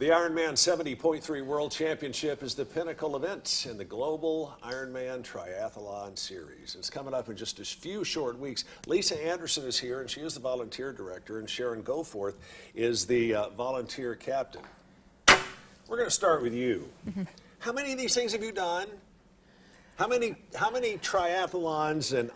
The IRONMAN 70.3 World Championship is the pinnacle event in the global Ironman Triathlon Series. It's coming up in just a few short weeks. Lisa Anderson is here, and she is the volunteer director, and Sharon Goforth is the volunteer captain. We're going to start with you. How many of these things have you done? How many triathlons and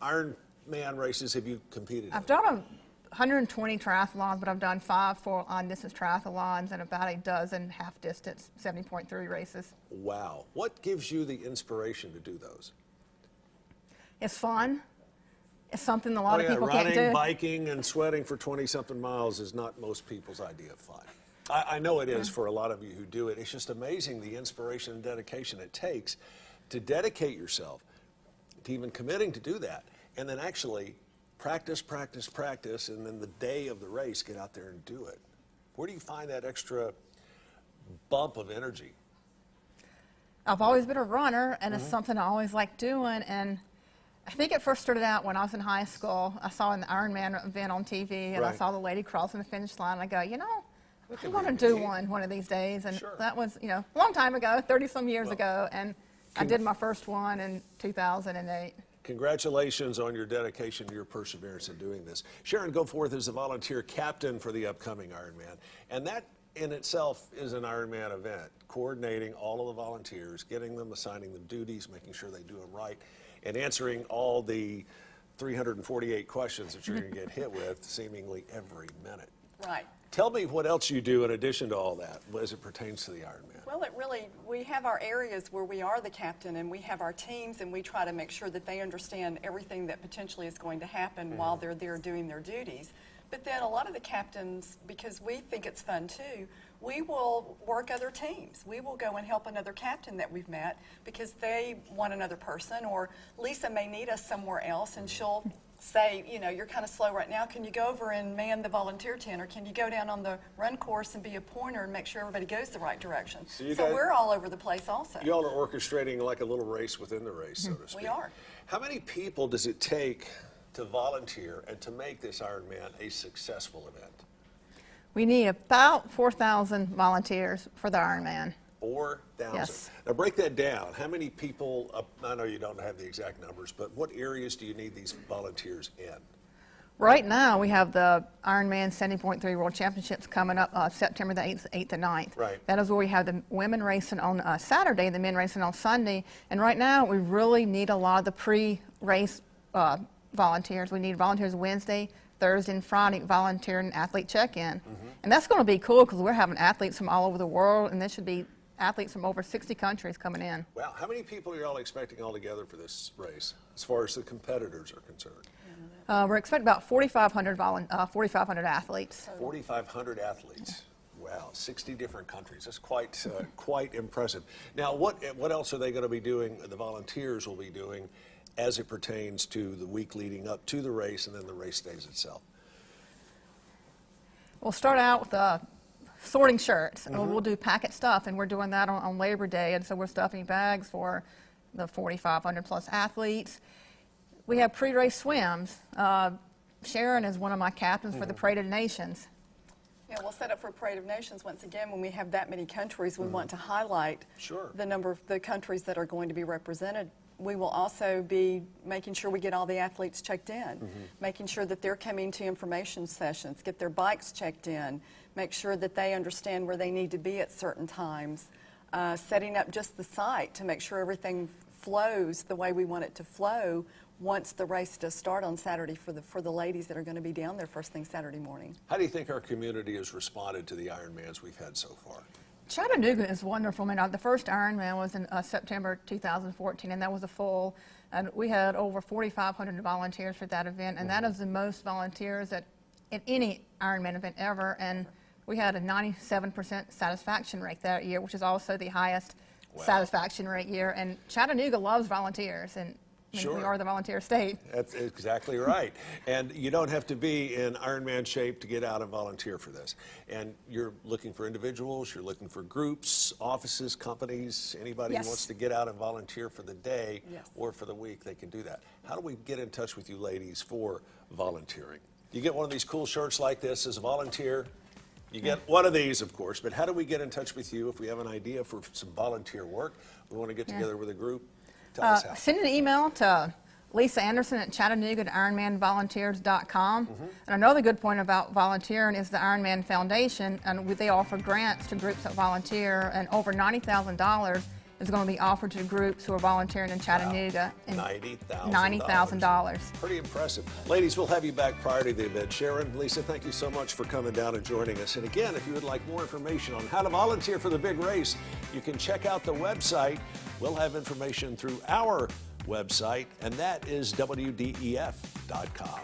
Ironman races have you competed in? I've done 120 triathlons, but I've done 5 full on-distance triathlons and about a dozen half-distance 70.3 races. Wow. What gives you the inspiration to do those? It's fun. It's something a lot of people can't do. Running, biking, and sweating for 20-something miles is not most people's idea of fun. I know it is for a lot of you who do it. It's just amazing the inspiration and dedication it takes to dedicate yourself to even committing to do that, and then actually practice, and then the day of the race, get out there and do it. Where do you find that extra bump of energy? I've always been a runner, and it's something I always liked doing. And I think it first started out when I was in high school. I saw an Ironman event on TV, and I saw the lady crossing the finish line. And I go, you know, I want to do one of these days. And that was, you know, a long time ago, 30-some years ago. And I did my first one in 2008. Congratulations on your dedication to your perseverance in doing this. Sharon Goforth is the volunteer captain for the upcoming Ironman, and that in itself is an Ironman event, coordinating all of the volunteers, getting them, assigning them duties, making sure they do them right, and answering all the 348 questions that you're going to get hit with seemingly every minute. Right. Tell me what else you do in addition to all that as it pertains to the Ironman. Well, we have our areas where we are the captain, and we have our teams, and we try to make sure that they understand everything that potentially is going to happen while they're there doing their duties. But then a lot of the captains, because we think it's fun too, we will work other teams. We will go and help another captain that we've met because they want another person, or Lisa may need us somewhere else, and she'll say, you know, you're kind of slow right now. Can you go over and man the volunteer tent, or can you go down on the run course and be a pointer and make sure everybody goes the right direction? So we're all over the place also. You all are orchestrating like a little race within the race, so to speak. We are. How many people does it take to volunteer and to make this Ironman a successful event? We need about 4,000 volunteers for the Ironman. 4,000. Yes. Now break that down. How many people, I know you don't have the exact numbers, but what areas do you need these volunteers in? Right now we have the Ironman 70.3 World Championships coming up September the 8th and 9th. Right. That is where we have the women racing on Saturday, the men racing on Sunday. And right now we really need a lot of the pre-race volunteers. We need volunteers Wednesday, Thursday, and Friday, volunteer and athlete check-in. And that's going to be cool because we're having athletes from all over the world, and there should be athletes from over 60 countries coming in. Wow. How many people are you all expecting altogether for this race as far as the competitors are concerned? We're expecting about 4,500 athletes. 4,500 athletes. Wow, 60 different countries. That's quite impressive. Now, what else are they going to be doing, the volunteers will be doing, as it pertains to the week leading up to the race and then the race days itself? We'll start out with sorting shirts. We'll do packet stuff, and we're doing that on Labor Day, and so we're stuffing bags for the 4,500 plus athletes. We have pre-race swims. Sharon is one of my captains for the Parade of Nations. Yeah, we'll set up for Parade of Nations. Once again, when we have that many countries, we want to highlight the number of the countries that are going to be represented. We will also be making sure we get all the athletes checked in, making sure that they're coming to information sessions, get their bikes checked in, make sure that they understand where they need to be at certain times, setting up just the site to make sure everything flows the way we want it to flow once the race does start on Saturday for the ladies that are going to be down there first thing Saturday morning. How do you think our community has responded to the Ironmans we've had so far? Chattanooga is wonderful. I mean, the first Ironman was in September 2014, and that was a full. And we had over 4,500 volunteers for that event, and that is the most volunteers at any Ironman event ever. And we had a 97% satisfaction rate that year, which is also the highest satisfaction rate year. And Chattanooga loves volunteers, and we are the volunteer state. That's exactly right. And you don't have to be in Ironman shape to get out and volunteer for this. And you're looking for individuals, you're looking for groups, offices, companies, anybody who wants to get out and volunteer for the day or for the week, they can do that. How do we get in touch with you ladies for volunteering? You get one of these cool shirts like this as a volunteer. You get one of these, of course, but how do we get in touch with you if we have an idea for some volunteer work? We want to get together with a group. Tell us how. Send an email to Lisa Anderson at Chattanooga at IronmanVolunteers.com. And another good point about volunteering is the Ironman Foundation, and they offer grants to groups that volunteer, and over $90,000 is going to be offered to groups who are volunteering in Chattanooga. Wow. $90,000. $90,000. Pretty impressive. Ladies, we'll have you back prior to the event. Sharon, Lisa, thank you so much for coming down and joining us. And again, if you would like more information on how to volunteer for the big race, you can check out the website. We'll have information through our website, and that is WDEF.com.